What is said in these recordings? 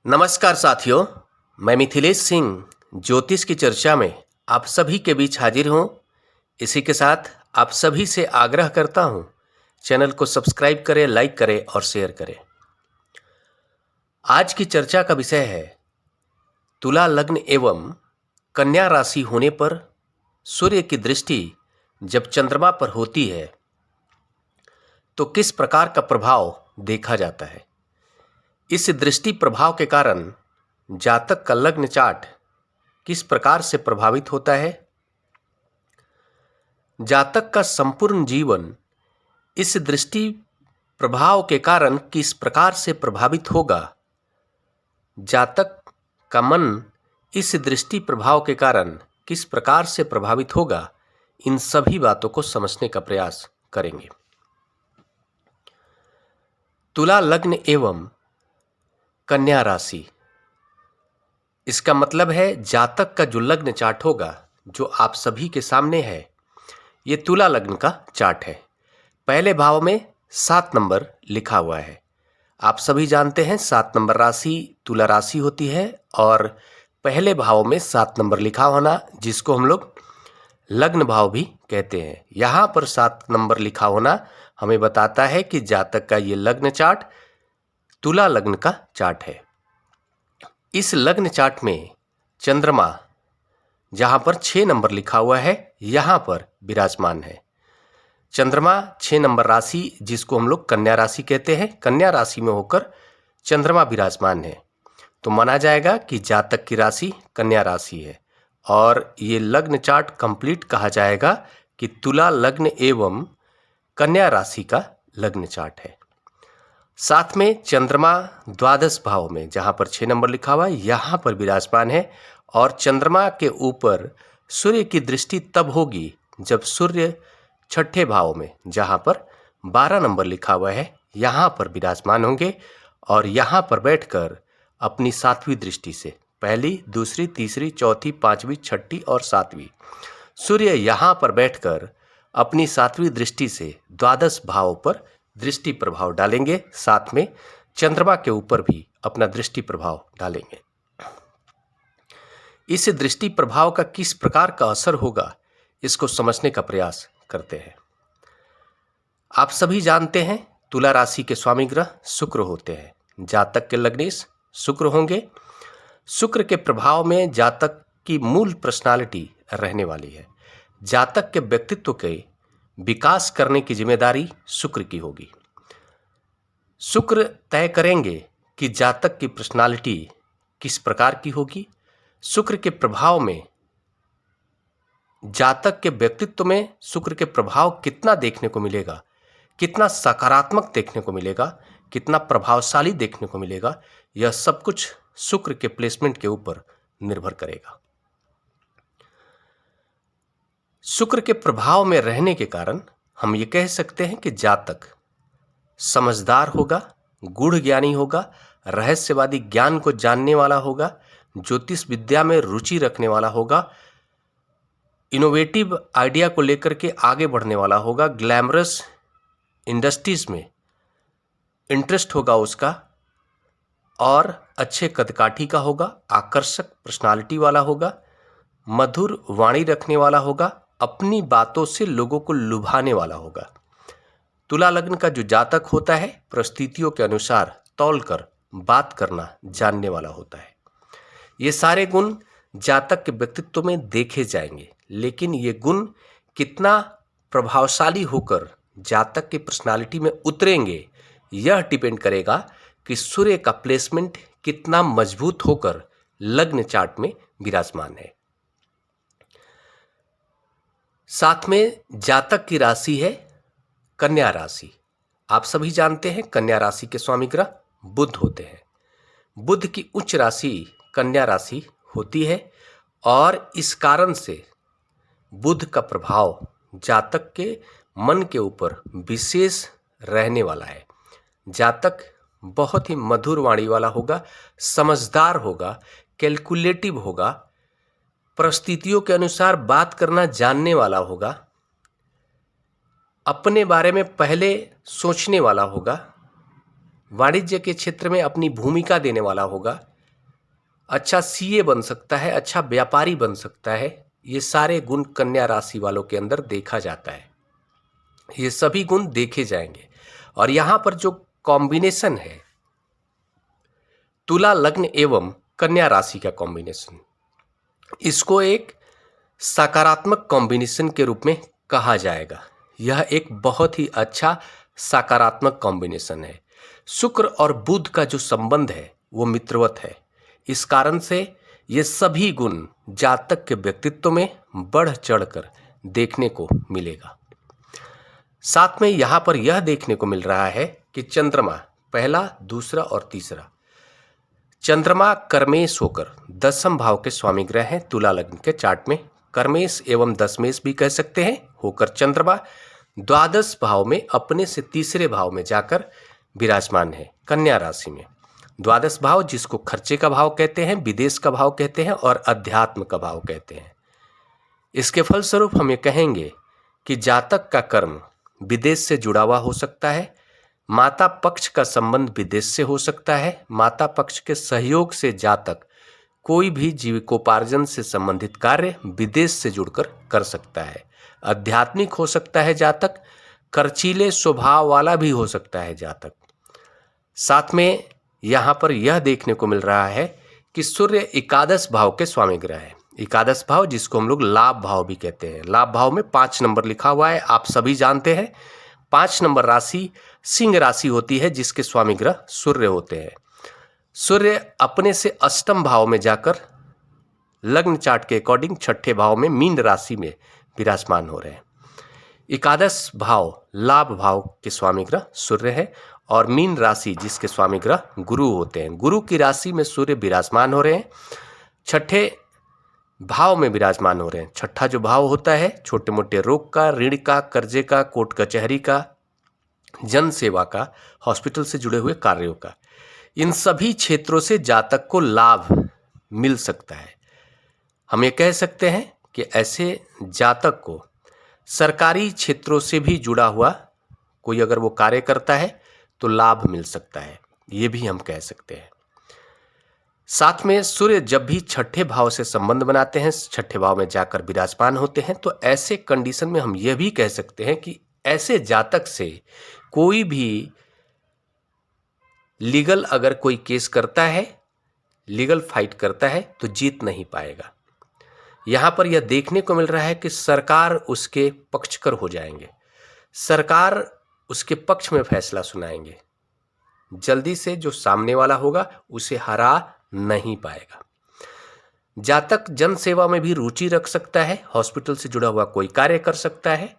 नमस्कार साथियों, मैं मिथिलेश सिंह ज्योतिष की चर्चा में आप सभी के बीच हाजिर हूं। इसी के साथ आप सभी से आग्रह करता हूं, चैनल को सब्सक्राइब करें, लाइक करें और शेयर करें। आज की चर्चा का विषय है तुला लग्न एवं कन्या राशि होने पर सूर्य की दृष्टि जब चंद्रमा पर होती है तो किस प्रकार का प्रभाव देखा जाता है। इस दृष्टि प्रभाव के कारण जातक का लग्न चार्ट किस प्रकार से प्रभावित होता है। जातक का संपूर्ण जीवन इस दृष्टि प्रभाव के कारण किस प्रकार से प्रभावित होगा। जातक का मन इस दृष्टि प्रभाव के कारण किस प्रकार से प्रभावित होगा, इन सभी बातों को समझने का प्रयास करेंगे। तुला लग्न एवं कन्या राशि, इसका मतलब है जातक का जो लग्न चार्ट होगा, जो आप सभी के सामने है, ये तुला लग्न का चार्ट है। पहले भाव में 7 नंबर लिखा हुआ है। आप सभी जानते हैं 7 नंबर राशि तुला राशि होती है और पहले भाव में 7 नंबर लिखा होना, जिसको हम लोग लग्न भाव भी कहते हैं। यहाँ पर 7 नंबर लिखा होना हमें बताता है कि जातक का ये लग्न चार्ट तुला लग्न का चार्ट है। इस लग्न चार्ट में चंद्रमा जहां पर 6 नंबर लिखा हुआ है, यहां पर विराजमान है। चंद्रमा 6 नंबर राशि, जिसको हम लोग कन्या राशि कहते हैं, कन्या राशि में होकर चंद्रमा विराजमान है, तो माना जाएगा कि जातक की राशि कन्या राशि है और ये लग्न चार्ट कंप्लीट कहा जाएगा कि तुला लग्न एवं कन्या राशि का लग्न चार्ट है। साथ में चंद्रमा द्वादश भाव में, जहां पर 6 नंबर लिखा हुआ है, यहां पर विराजमान है और चंद्रमा के ऊपर सूर्य की दृष्टि तब होगी जब सूर्य छठे भाव में, जहां पर 12 नंबर लिखा हुआ है, यहां पर विराजमान होंगे और यहां पर बैठकर अपनी 7वीं दृष्टि से, पहली, दूसरी, तीसरी, चौथी, 5वीं, 6ठी और 7वीं, सूर्य यहां पर बैठकर अपनी 7वीं दृष्टि से द्वादश भाव पर दृष्टि प्रभाव डालेंगे। साथ में चंद्रमा के ऊपर भी अपना दृष्टि प्रभाव डालेंगे। इस दृष्टि प्रभाव का किस प्रकार का असर होगा, इसको समझने का प्रयास करते हैं। आप सभी जानते हैं तुला राशि के स्वामी ग्रह शुक्र होते हैं। जातक के लग्नेश शुक्र होंगे। शुक्र के प्रभाव में जातक की मूल पर्सनालिटी रहने वाली है। जातक के व्यक्तित्व के विकास करने की जिम्मेदारी शुक्र की होगी। शुक्र तय करेंगे कि जातक की पर्सनालिटी किस प्रकार की होगी। शुक्र के प्रभाव में जातक के व्यक्तित्व में शुक्र के प्रभाव कितना देखने को मिलेगा, कितना सकारात्मक देखने को मिलेगा, कितना प्रभावशाली देखने को मिलेगा, यह सब कुछ शुक्र के प्लेसमेंट के ऊपर निर्भर करेगा। शुक्र के प्रभाव में रहने के कारण हम ये कह सकते हैं कि जातक समझदार होगा, गूढ़ ज्ञानी होगा, रहस्यवादी ज्ञान को जानने वाला होगा, ज्योतिष विद्या में रुचि रखने वाला होगा, इनोवेटिव आइडिया को लेकर के आगे बढ़ने वाला होगा, ग्लैमरस इंडस्ट्रीज में इंटरेस्ट होगा उसका और अच्छे कदकाठी का होगा, आकर्षक पर्सनालिटी वाला होगा, मधुर वाणी रखने वाला होगा, अपनी बातों से लोगों को लुभाने वाला होगा। तुला लग्न का जो जातक होता है, परिस्थितियों के अनुसार तौलकर बात करना जानने वाला होता है। ये सारे गुण जातक के व्यक्तित्व में देखे जाएंगे, लेकिन ये गुण कितना प्रभावशाली होकर जातक की पर्सनालिटी में उतरेंगे, यह डिपेंड करेगा कि सूर्य का प्लेसमेंट कितना मजबूत होकर लग्न चार्ट में विराजमान है। साथ में जातक की राशि है कन्या राशि। आप सभी जानते हैं कन्या राशि के स्वामी ग्रह बुध होते हैं। बुध की उच्च राशि कन्या राशि होती है और इस कारण से बुध का प्रभाव जातक के मन के ऊपर विशेष रहने वाला है। जातक बहुत ही मधुर वाणी वाला होगा, समझदार होगा, कैलकुलेटिव होगा, परिस्थितियों के अनुसार बात करना जानने वाला होगा, अपने बारे में पहले सोचने वाला होगा, वाणिज्य के क्षेत्र में अपनी भूमिका देने वाला होगा, अच्छा सीए बन सकता है, अच्छा व्यापारी बन सकता है। ये सारे गुण कन्या राशि वालों के अंदर देखा जाता है, ये सभी गुण देखे जाएंगे। और यहाँ पर जो कॉम्बिनेशन है तुला लग्न एवं कन्या राशि का कॉम्बिनेशन, इसको एक सकारात्मक कॉम्बिनेशन के रूप में कहा जाएगा। यह एक बहुत ही अच्छा सकारात्मक कॉम्बिनेशन है। शुक्र और बुध का जो संबंध है वो मित्रवत है। इस कारण से ये सभी गुण जातक के व्यक्तित्व में बढ़ चढ़कर देखने को मिलेगा। साथ में यहाँ पर यह देखने को मिल रहा है कि चंद्रमा पहला, दूसरा और तीसरा, चंद्रमा कर्मेश होकर 10वें भाव के स्वामी ग्रह हैं तुला लग्न के चार्ट में। कर्मेश एवं दशमेश भी कह सकते हैं होकर चंद्रमा द्वादश भाव में अपने से तीसरे भाव में जाकर विराजमान है कन्या राशि में। द्वादश भाव जिसको खर्चे का भाव कहते हैं, विदेश का भाव कहते हैं और अध्यात्म का भाव कहते हैं। इसके फलस्वरूप हम ये कहेंगे कि जातक का कर्म विदेश से जुड़ा हुआ हो सकता है, माता पक्ष का संबंध विदेश से हो सकता है, माता पक्ष के सहयोग से जातक कोई भी जीविकोपार्जन से संबंधित कार्य विदेश से जुड़कर कर सकता है, आध्यात्मिक हो सकता है जातक, खर्चीले स्वभाव वाला भी हो सकता है जातक। साथ में यहाँ पर यह देखने को मिल रहा है कि सूर्य एकादश भाव के स्वामी ग्रह है। एकादश भाव जिसको हम लोग लाभ भाव भी कहते हैं। लाभ भाव में 5 नंबर लिखा हुआ है, आप सभी जानते हैं। 5 नंबर राशि सिंह राशि होती है जिसके स्वामी ग्रह सूर्य होते हैं। सूर्य अपने से अष्टम भाव में जाकर लग्न चार्ट के अकॉर्डिंग छठे भाव में मीन राशि में विराजमान हो रहे हैं। एकादश भाव लाभ भाव के स्वामी ग्रह सूर्य है और मीन राशि जिसके स्वामी ग्रह गुरु होते हैं। गुरु की राशि में सूर्य विराजमान हो रहे हैं, छठे भाव में विराजमान हो रहे हैं। छठा जो भाव होता है छोटे मोटे रोग का, ऋण का, कर्जे का, कोर्ट कचहरी का, जन सेवा का, हॉस्पिटल से जुड़े हुए कार्यों का, इन सभी क्षेत्रों से जातक को लाभ मिल सकता है। हम ये कह सकते हैं कि ऐसे जातक को सरकारी क्षेत्रों से भी जुड़ा हुआ कोई अगर वो कार्य करता है तो लाभ मिल सकता है, ये भी हम कह सकते हैं। साथ में सूर्य जब भी छठे भाव से संबंध बनाते हैं, छठे भाव में जाकर विराजमान होते हैं, तो ऐसे कंडीशन में हम यह भी कह सकते हैं कि ऐसे जातक से कोई भी लीगल अगर कोई केस करता है, लीगल फाइट करता है तो जीत नहीं पाएगा। यहाँ पर यह देखने को मिल रहा है कि सरकार उसके पक्षकर हो जाएंगे, सरकार उसके पक्ष में फैसला सुनाएंगे, जल्दी से जो सामने वाला होगा उसे हरा नहीं पाएगा। जातक जन सेवा में भी रुचि रख सकता है, हॉस्पिटल से जुड़ा हुआ कोई कार्य कर सकता है,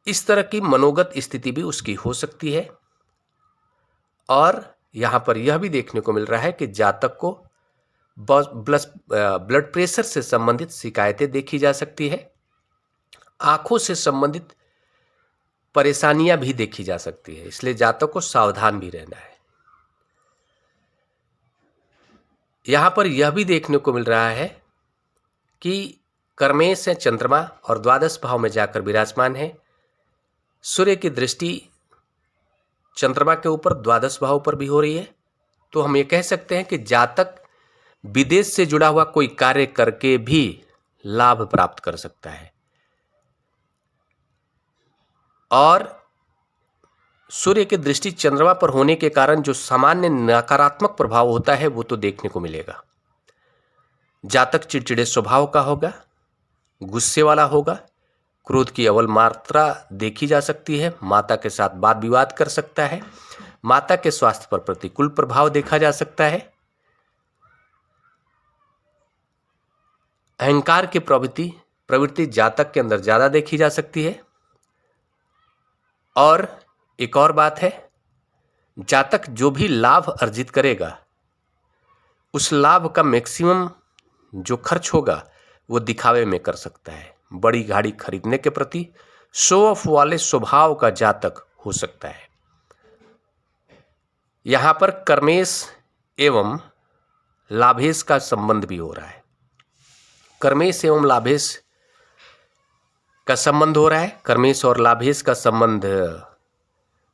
इस तरह की मनोगत स्थिति भी उसकी हो सकती है। और यहाँ पर यह भी देखने को मिल रहा है कि जातक को ब्लड प्रेशर से संबंधित शिकायतें देखी जा सकती है, आंखों से संबंधित परेशानियां भी देखी जा सकती है, इसलिए जातक को सावधान भी रहना है। यहाँ पर यह भी देखने को मिल रहा है कि कर्मेश है चंद्रमा और द्वादश भाव में जाकर विराजमान है। सूर्य की दृष्टि चंद्रमा के ऊपर द्वादश भाव पर भी हो रही है, तो हम ये कह सकते हैं कि जातक विदेश से जुड़ा हुआ कोई कार्य करके भी लाभ प्राप्त कर सकता है। और सूर्य की दृष्टि चंद्रमा पर होने के कारण जो सामान्य नकारात्मक प्रभाव होता है वो तो देखने को मिलेगा। जातक चिड़चिड़े स्वभाव का होगा, गुस्से वाला होगा, क्रोध की अव्वल मात्रा देखी जा सकती है, माता के साथ वाद विवाद कर सकता है, माता के स्वास्थ्य पर प्रतिकूल प्रभाव देखा जा सकता है, अहंकार की प्रवृत्ति जातक के अंदर ज्यादा देखी जा सकती है। और एक और बात है, जातक जो भी लाभ अर्जित करेगा उस लाभ का मैक्सिमम जो खर्च होगा वो दिखावे में कर सकता है। बड़ी गाड़ी खरीदने के प्रति शो ऑफ वाले स्वभाव का जातक हो सकता है। यहां पर कर्मेश एवं लाभेश का संबंध भी हो रहा है। कर्मेश एवं लाभेश का संबंध हो रहा है। कर्मेश और लाभेश का संबंध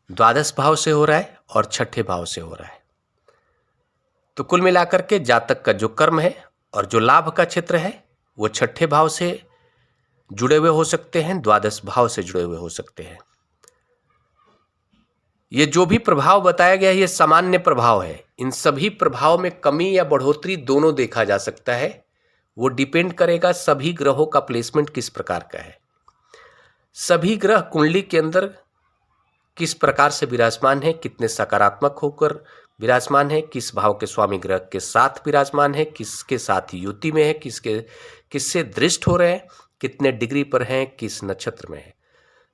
द्वादश भाव से हो रहा है और छठे भाव से हो रहा है। तो कुल मिलाकर के जातक का जो कर्म है और जो लाभ का क्षेत्र है वो छठे भाव से जुड़े हुए हो सकते हैं, द्वादश भाव से जुड़े हुए हो सकते हैं। ये जो भी प्रभाव बताया गया है ये सामान्य प्रभाव है। इन सभी प्रभाव में कमी या बढ़ोतरी दोनों देखा जा सकता है। वो डिपेंड करेगा सभी ग्रहों का प्लेसमेंट किस प्रकार का है, सभी ग्रह कुंडली के अंदर किस प्रकार से विराजमान है, कितने सकारात्मक होकर विराजमान है, किस भाव के स्वामी ग्रह के साथ विराजमान है, किसके साथ युति में है, किससे दृष्ट हो रहे हैं, कितने डिग्री पर हैं, किस नक्षत्र में है,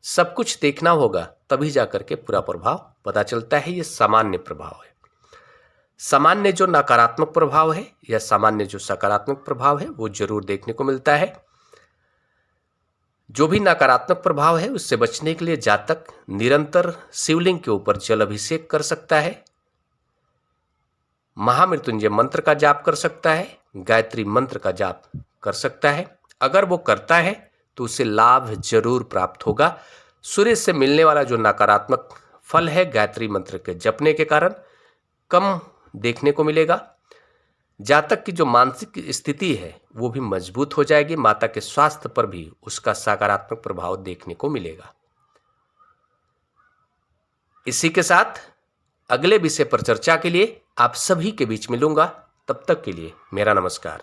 सब कुछ देखना होगा, तभी जाकर के पूरा प्रभाव पता चलता है। ये सामान्य प्रभाव है। सामान्य जो नकारात्मक प्रभाव है या सामान्य जो सकारात्मक प्रभाव है वो जरूर देखने को मिलता है। जो भी नकारात्मक प्रभाव है उससे बचने के लिए जातक निरंतर शिवलिंग के ऊपर जल अभिषेक कर सकता है, महामृत्युंजय मंत्र का जाप कर सकता है, गायत्री मंत्र का जाप कर सकता है। अगर वो करता है तो उसे लाभ जरूर प्राप्त होगा। सूर्य से मिलने वाला जो नकारात्मक फल है गायत्री मंत्र के जपने के कारण कम देखने को मिलेगा। जातक की जो मानसिक स्थिति है वो भी मजबूत हो जाएगी। माता के स्वास्थ्य पर भी उसका सकारात्मक प्रभाव देखने को मिलेगा। इसी के साथ अगले विषय पर चर्चा के लिए आप सभी के बीच मिलूंगा। तब तक के लिए मेरा नमस्कार।